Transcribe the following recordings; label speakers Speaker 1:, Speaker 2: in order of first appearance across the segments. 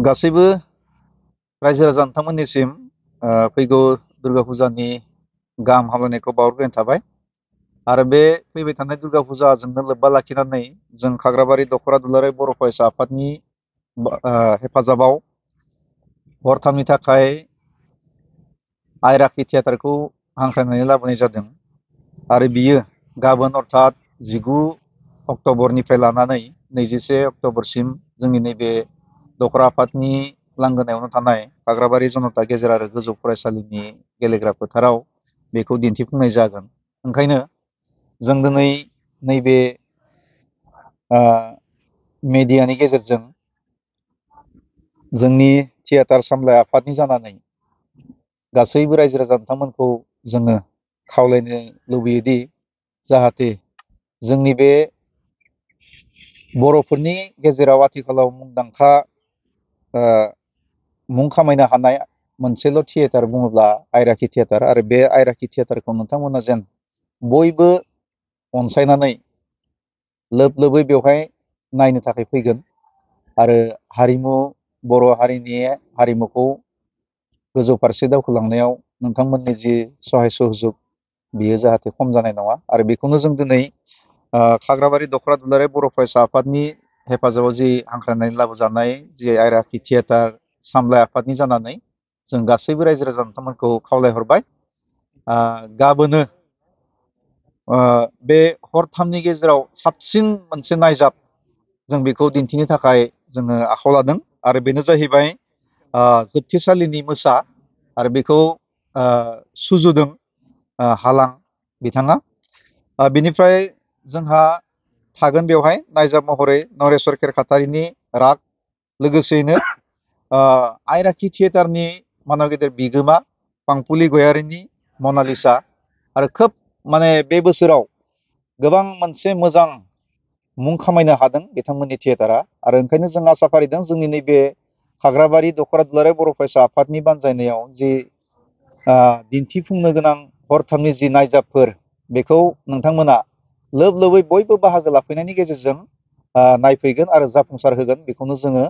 Speaker 1: गासैबो रायजो राजा नोंथांमोननिसिम फैगौ दुर्गा फुजानि गाहाम हामलायनायखौ बावहरग्रोनाय थाबाय। आरो बे फैबाय थानाय दुर्गा फुजाजोंनो लोब्बा लाखिनानै जों खाग्राबारि दख'रा दुलाराय बर' फरायसा आफादनि हेफाजाबाव हरथामनि थाखाय आयराखि थियेटारखौ हांख्रायनानै लाबोनाय जादों। आरो बियो गाबोन अर्थात 19 अक्ट'बरनिफ्राय लानानै 21 अक्ट'बरसिम जोंनि नैबे दख'रा आफादनि लांगोनायावनो थानाय खाग्राबारि जनता गेजेर आरो गोजौ फरायसालिनि गेलेग्रा फोथाराव बेखौ दिन्थिफुंनाय जागोन। ओंखायनो जों दिनै नैबे मेडियानि गेजेरजों जोंनि थियेटार सामलाय आफादनि जानानै गासैबो रायजो राजा नोंथांमोनखौ जोङो खावलायनो लुबैयोदि जाहाथे जोंनि बे बर'फोरनि गेजेराव आथिखालाव मुंदांखा मुं खामायनो हानाय मोनसेल' थियेटार बुङोब्ला आयराखि थियेटार। आरो बे आयराखि थियेटारखौ नोंथांमोना जेन बयबो अनसायनानै लोब लोबै बेवहाय नायनो थाखाय फैगोन आरो बर' हारिनि हारिमुखौ गोजौ फारसे दावखोलांनायाव नोंथांमोननि जि सहाय सहजुग बियो जाहाथे खम जानाय नङा। आरो बेखौनो जों दिनै खाग्राबारि दख'रा दुलाराय बर' फरायसा आफादनि हेफाजाबाव जि हांख्रायनानै लाबोजानाय जि आयराखि थियेटार सामलाय आफादनि जानानै जों गासैबो रायजो राजा नोंथांमोनखौ खावलायहरबाय। गाबोनो बे हरथामनि गेजेराव साबसिन मोनसे नायजाब जों बेखौ दिन्थिनो थाखाय जोङो आखायाव लादों। आरो बेनो जाहैबाय जोबथेसालिनि मोसा। आरो बेखौ सुजुदों हालां बिथाङा। बिनिफ्राय जोंहा थागोन बेवहाय नायजाब महरै नरेस्वर केरखातारिनि राग, लोगोसेयैनो आयराखि थियेटारनि मानव गेदेर बिगोमा पांपुलि गयारिनि मनालिसा। आरो खोब बे बोसोराव गोबां मोनसे मोजां मुं खामायनो हादों बिथांमोननि थियेटारा। आरो ओंखायनो जों आसा फारिदों जोंनि नैबे खाग्राबारि दख'रा दुलाराय बर' फरायसा आफादनि बानजायनायाव जि दिन्थिफुंनो गोनां हरथामनि जि नायजाबफोर बेखौ नोंथांमोना लोब लोबै बयबो बाहागो लाफैनायनि गेजेरजों नायफैगोन आरो जाफुंसार होगोन। बेखौनो जोङो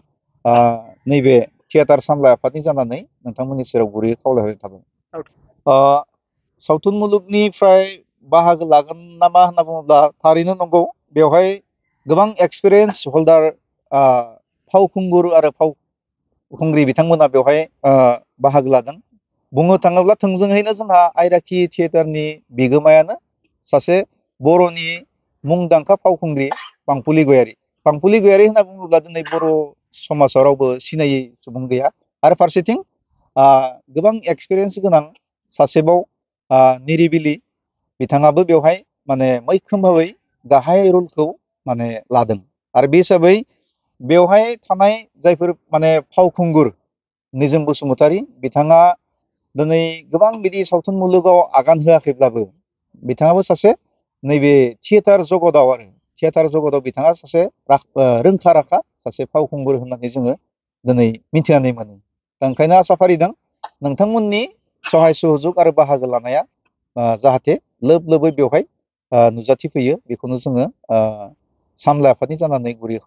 Speaker 1: नैबे थियेटार सामलाय आफादनि जानानै नोंथांमोननि सेराव गुरैयै खावलायहरनाय थाबाय। सावथुन मुलुगनिफ्राय बाहागो लागोन नामा होनना बुङोब्ला थारैनो नंगौ, बेवहाय गोबां एक्सपिरियेन्स हल्डार फावखुंगुर आरो फावखुंग्रि बिथांमोना बेवहाय बाहागो लादों। बुंनो थाङोब्ला थोंजोङैनो जोंहा आयराखि थियेटारनि बिगोमायानो सासे बर'नि मुंदांखा फावखुंग्रि पांपुलि गयारि। पांपुलि गयारि होनना बुङोब्ला दिनै बर' समाजाव रावबो सिनायै सुबुं गैया। आरो फारसेथिं गोबां एक्सपिरियेन्स गोनां सासेबाव निरिबिलि बिथाङाबो बेवहाय मैखोम भाबै गाहाय रलखौ लादों। आरो बे हिसाबै बेवहाय थानाय जायफोर फावखुंगुर निजोम बसुमतारी बिथाङा दिनै गोबां बिदि सावथुन मुलुगाव आगान होआखैब्लाबो बिथाङाबो सासे नैबे थियेटार जगताव बिथाङा सासे रोंखा राखा सासे फावखुंगुर होननानै जोङो दिनै मिथिनानै मोनो। दा ओंखायनो आसा फारिदों नोंथांमोननि सहाय सहजुग आरो बाहागो लानाया जाहाथे लोब लोबै बेवहाय नुजाथिफैयो। बेखौनो जोङो सामलाय आफादनि जानानै गुरै खावलायबाय।